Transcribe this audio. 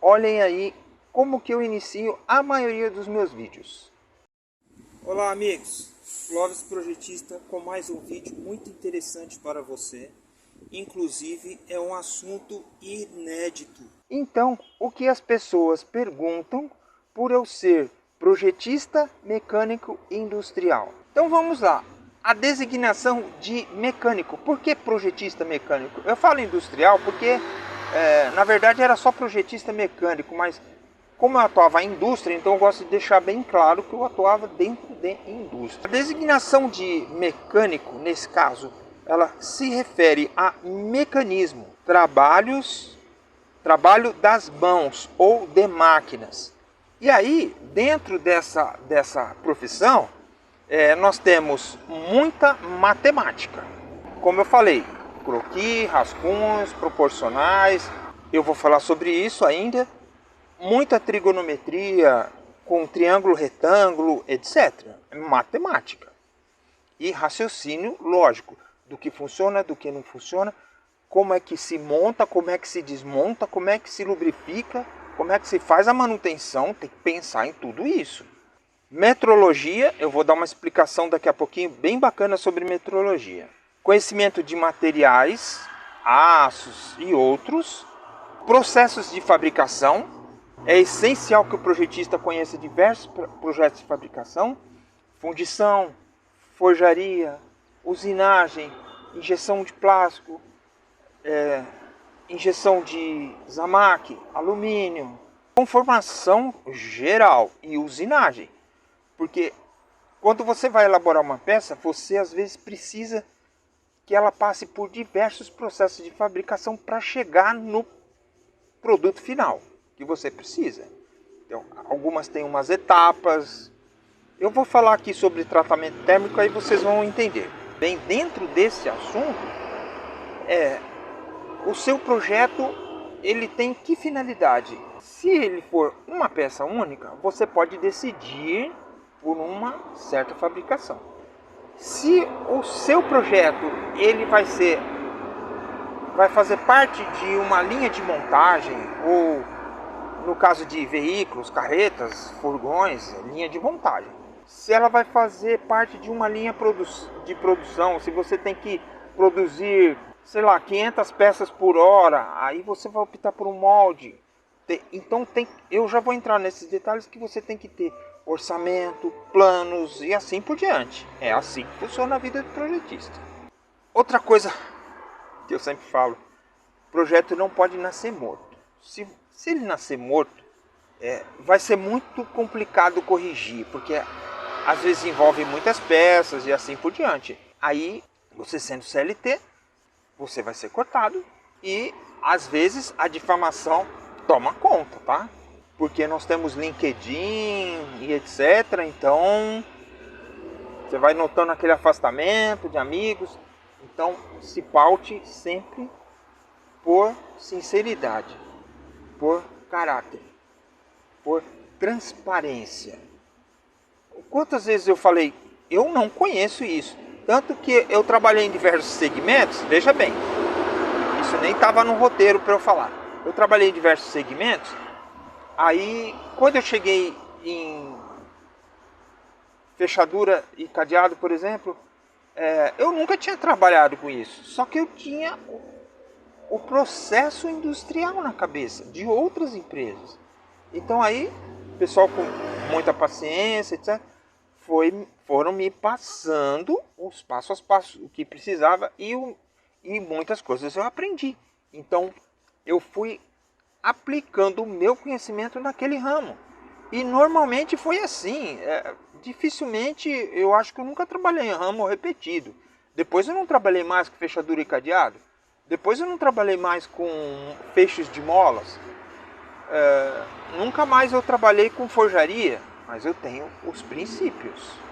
olhem aí como que eu inicio a maioria dos meus vídeos. Olá amigos, Clóvis Projetista com mais um vídeo muito interessante para você. Inclusive é um assunto inédito. Então, o que as pessoas perguntam por eu ser projetista mecânico industrial? Então vamos lá, a designação de mecânico. Por que projetista mecânico? Eu falo industrial porque na verdade era só projetista mecânico, mas como eu atuava em indústria, então eu gosto de deixar bem claro que eu atuava dentro de indústria. A designação de mecânico, nesse caso, ela se refere a mecanismo, trabalho das mãos ou de máquinas. E aí, dentro dessa profissão, nós temos muita matemática. Como eu falei, croquis, rascunhos, proporcionais, eu vou falar sobre isso ainda. Muita trigonometria com triângulo, retângulo, etc. É matemática. E raciocínio lógico, do que funciona, do que não funciona, como é que se monta, como é que se desmonta, como é que se lubrifica, como é que se faz a manutenção, tem que pensar em tudo isso. Metrologia, eu vou dar uma explicação daqui a pouquinho bem bacana sobre metrologia. Conhecimento de materiais, aços e outros, processos de fabricação. É essencial que o projetista conheça diversos projetos de fabricação, fundição, forjaria, usinagem, injeção de plástico, injeção de zamaque, alumínio, conformação geral e usinagem. Porque quando você vai elaborar uma peça, você às vezes precisa que ela passe por diversos processos de fabricação para chegar no produto final que você precisa. Então, algumas têm umas etapas. Eu vou falar aqui sobre tratamento térmico, aí vocês vão entender. Bem, dentro desse assunto, o seu projeto, ele tem que finalidade? Se ele for uma peça única, você pode decidir por uma certa fabricação. Se o seu projeto, ele vai fazer parte de uma linha de montagem, ou no caso de veículos, carretas, furgões, linha de montagem. Se ela vai fazer parte de uma linha de produção, se você tem que produzir, sei lá, 500 peças por hora, aí você vai optar por um molde. Então eu já vou entrar nesses detalhes que você tem que ter orçamento, planos e assim por diante. É assim que funciona a vida do projetista. Outra coisa que eu sempre falo, projeto não pode nascer morto. Se ele nascer morto, vai ser muito complicado corrigir, porque às vezes envolve muitas peças e assim por diante. Aí, você sendo CLT, você vai ser cortado e às vezes a difamação toma conta, tá? Porque nós temos LinkedIn e etc. Então, você vai notando aquele afastamento de amigos. Então, se paute sempre por sinceridade, por caráter, por transparência. Quantas vezes eu falei, eu não conheço isso. Tanto que eu trabalhei em diversos segmentos, veja bem, isso nem estava no roteiro para eu falar. Eu trabalhei em diversos segmentos, aí quando eu cheguei em fechadura e cadeado, por exemplo, eu nunca tinha trabalhado com isso. Só que eu tinha o processo industrial na cabeça de outras empresas. Então aí, o pessoal com muita paciência, etc., foram me passando os passos a passo, o que precisava e muitas coisas eu aprendi. Então eu fui aplicando o meu conhecimento naquele ramo. E normalmente foi assim. Dificilmente, eu acho que eu nunca trabalhei em ramo repetido. Depois eu não trabalhei mais com fechadura e cadeado. Depois eu não trabalhei mais com fechos de molas. Nunca mais eu trabalhei com forjaria. Mas eu tenho os princípios.